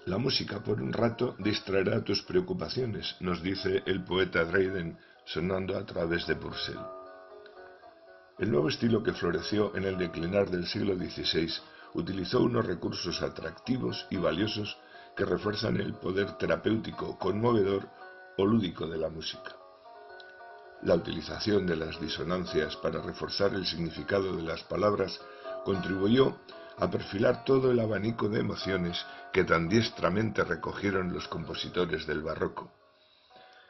La música por un rato distraerá tus preocupaciones, nos dice el poeta Dryden sonando a través de Purcell. El nuevo estilo que floreció en el declinar del siglo XVI utilizó unos recursos atractivos y valiosos que refuerzan el poder terapéutico, conmovedor o lúdico de la música. La utilización de las disonancias para reforzar el significado de las palabras contribuyó a perfilar todo el abanico de emociones que tan diestramente recogieron los compositores del barroco.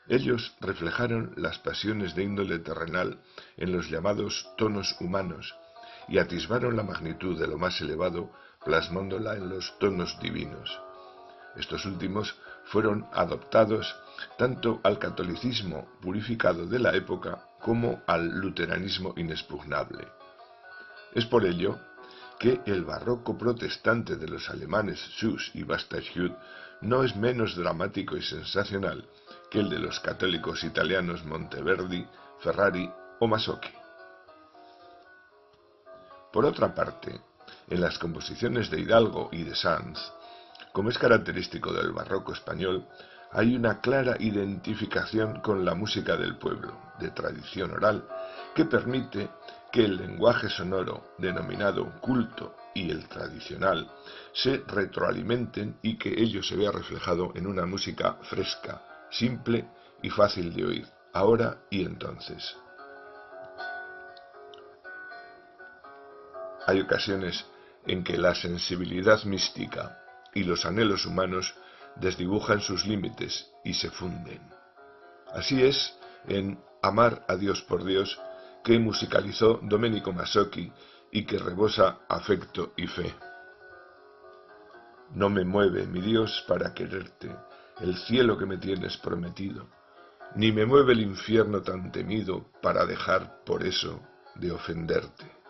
Ellos reflejaron las pasiones de índole terrenal en los llamados tonos humanos y atisbaron la magnitud de lo más elevado plasmándola en los tonos divinos. Estos últimos fueron adoptados tanto al catolicismo purificado de la época como al luteranismo inexpugnable. Es por ello que el barroco protestante de los alemanes Schuss y Basteichut no es menos dramático y sensacional que el de los católicos italianos Monteverdi, Ferrari o Masocchi. Por otra parte, en las composiciones de Hidalgo y de Sanz, como es característico del barroco español, hay una clara identificación con la música del pueblo, de tradición oral, que permite que el lenguaje sonoro, denominado culto, y el tradicional, se retroalimenten y que ello se vea reflejado en una música fresca, simple y fácil de oír, ahora y entonces. Hay ocasiones en que la sensibilidad mística y los anhelos humanos desdibujan sus límites y se funden. Así es en Amar a Dios por Dios, que musicalizó Domenico Masocchi y que rebosa afecto y fe. No me mueve, mi Dios, para quererte, el cielo que me tienes prometido, ni me mueve el infierno tan temido para dejar por eso de ofenderte.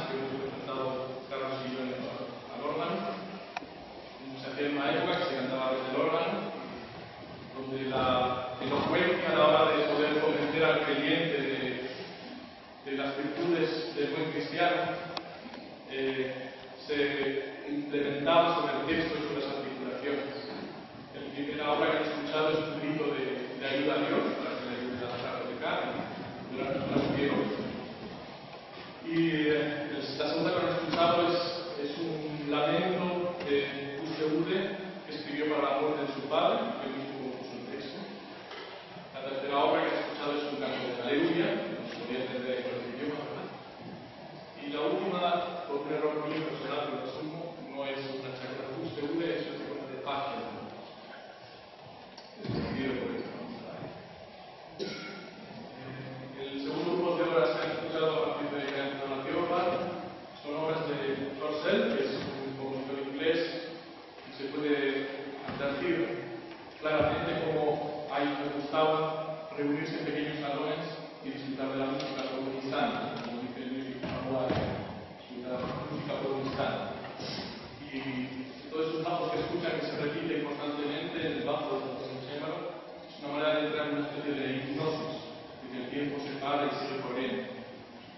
que hemos presentado Carlos y yo al órgano. Se hacía en una época que se cantaba desde el órgano, donde la elocuencia a la hora de poder convencer al creyente de las virtudes del buen cristiano se implementaba sobre el texto y sobre las articulaciones. La primera obra que han escuchado es un grito de ayuda a Dios para que le ayude a practicar durante los ciegos. Y la segunda que han escuchado es un lamento de Ude, que escribió para la muerte de su padre, que él mismo compuso el texto. La tercera obra que han escuchado es un canto de aleluya, que no se podía entender en cualquier idioma, ¿verdad? Y la última, por un error mío personal que lo asumo, no es una chaqueta de Ude, es una chaqueta de paz. El segundo grupo de obras que han escuchado a partir de la Teoba son obras de Purcell, que es un compositor inglés, y se puede advertir claramente cómo a ellos les gustaba reunirse en pequeños salones y disfrutar de la música por un instante, como dice el Music Manual, disfrutar de la música por un instante. Y todos esos bajos que escuchan que se repiten constantemente, el bajo del chémbalo, es una manera de entrar en una especie de hipnosis, de que el tiempo se para y sigue corriendo.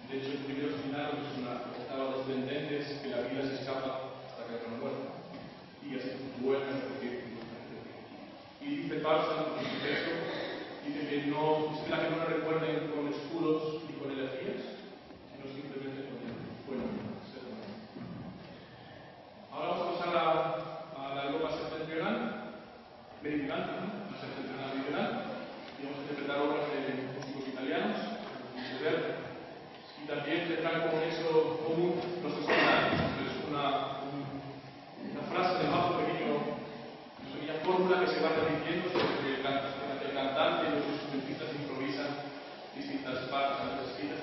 De hecho, el primero final es una octava descendente, es que la vida se escapa hasta que no muerta. Y así vuelve a repetir. Y dice Parsons en su texto, dice que no, es la que no la recuerden con escudos y con elegías, sino simplemente con el bueno, ser humano. Ahora vamos a pasar a la Europa septentrional, meridional, la septentrional meridional, y vamos a interpretar obras de músicos italianos, y también tendrán como nexo común los escenarios. Es una frase de bajo pequeño, una pequeña fórmula que se va repitiendo sobre que el cantante y los instrumentistas improvisan distintas partes antes escritas.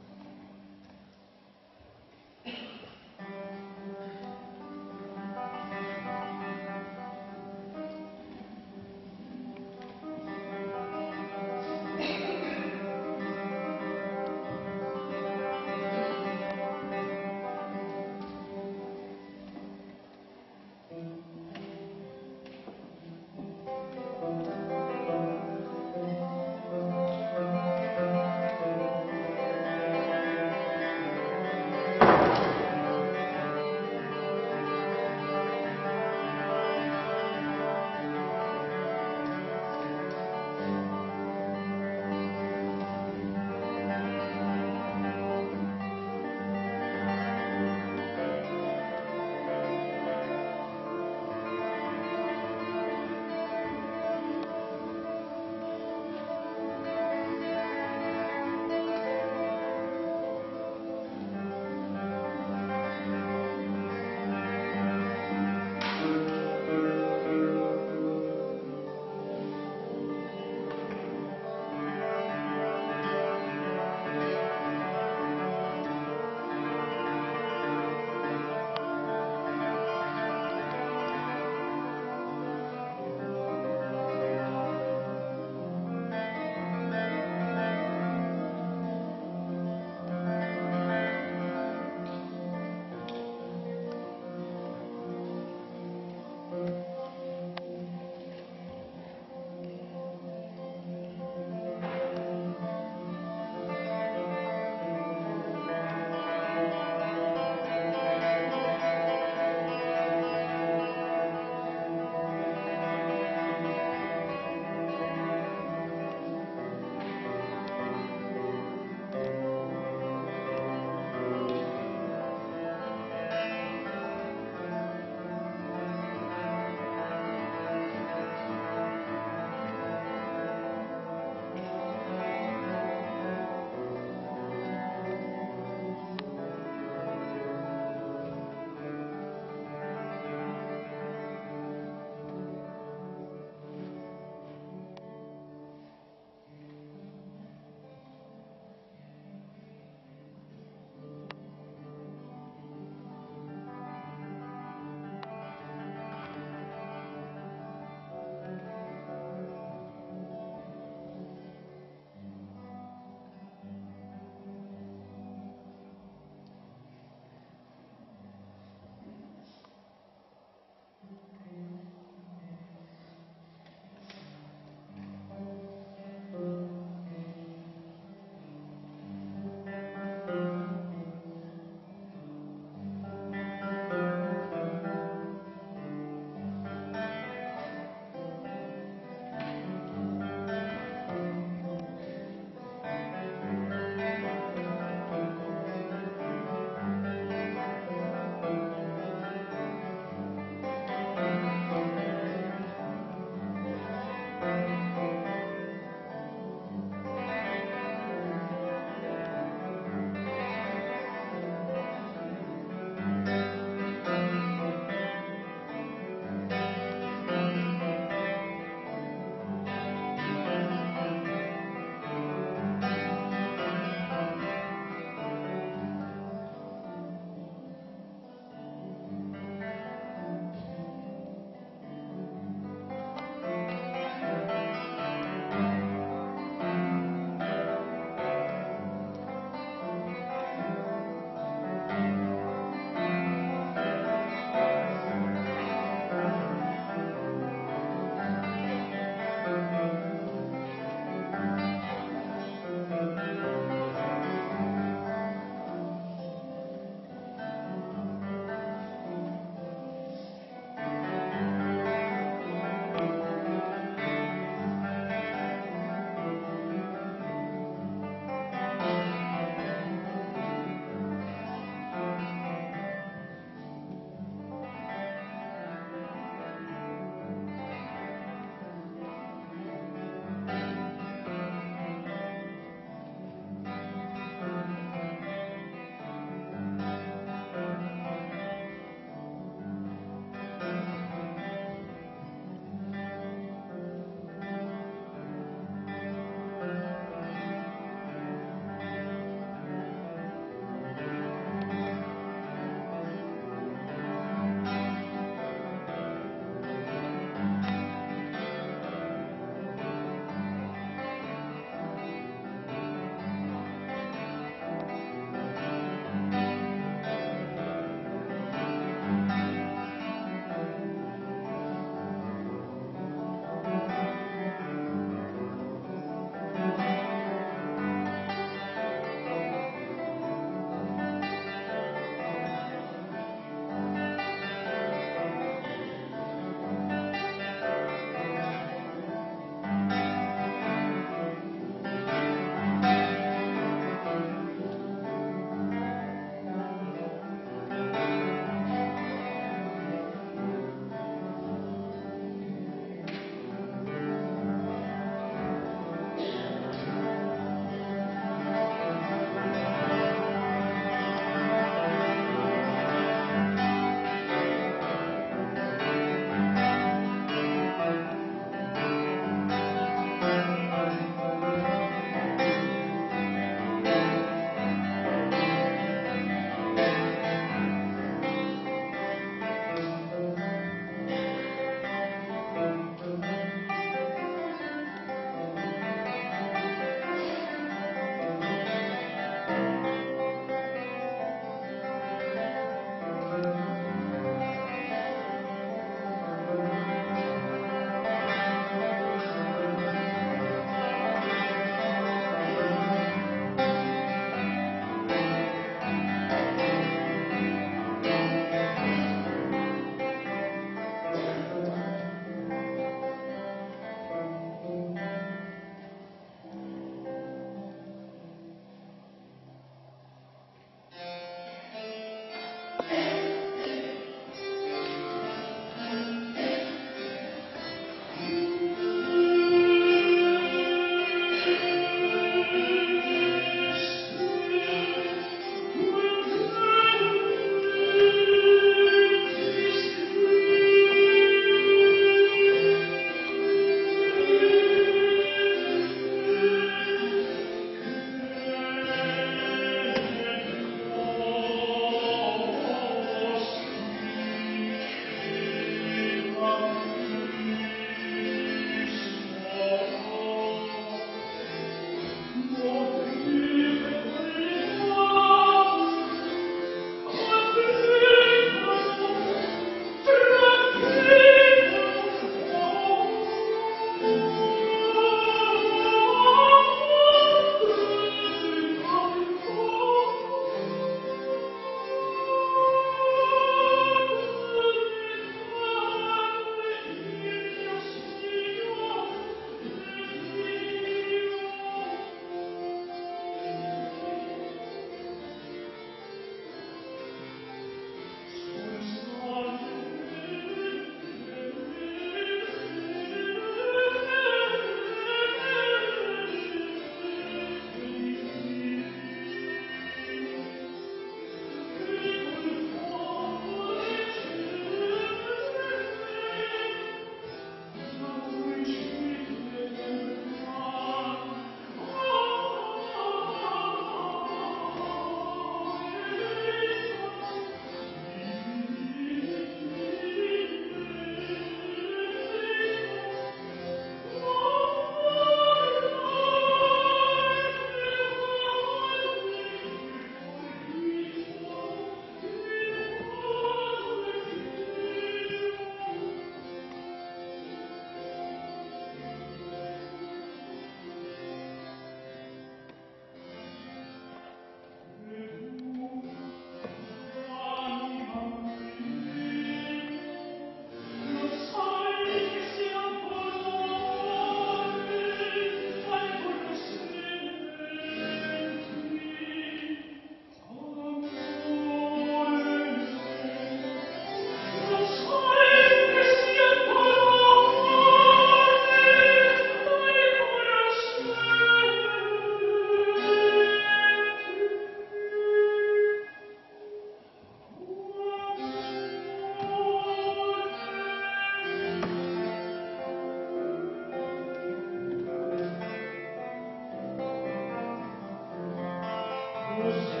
Amen.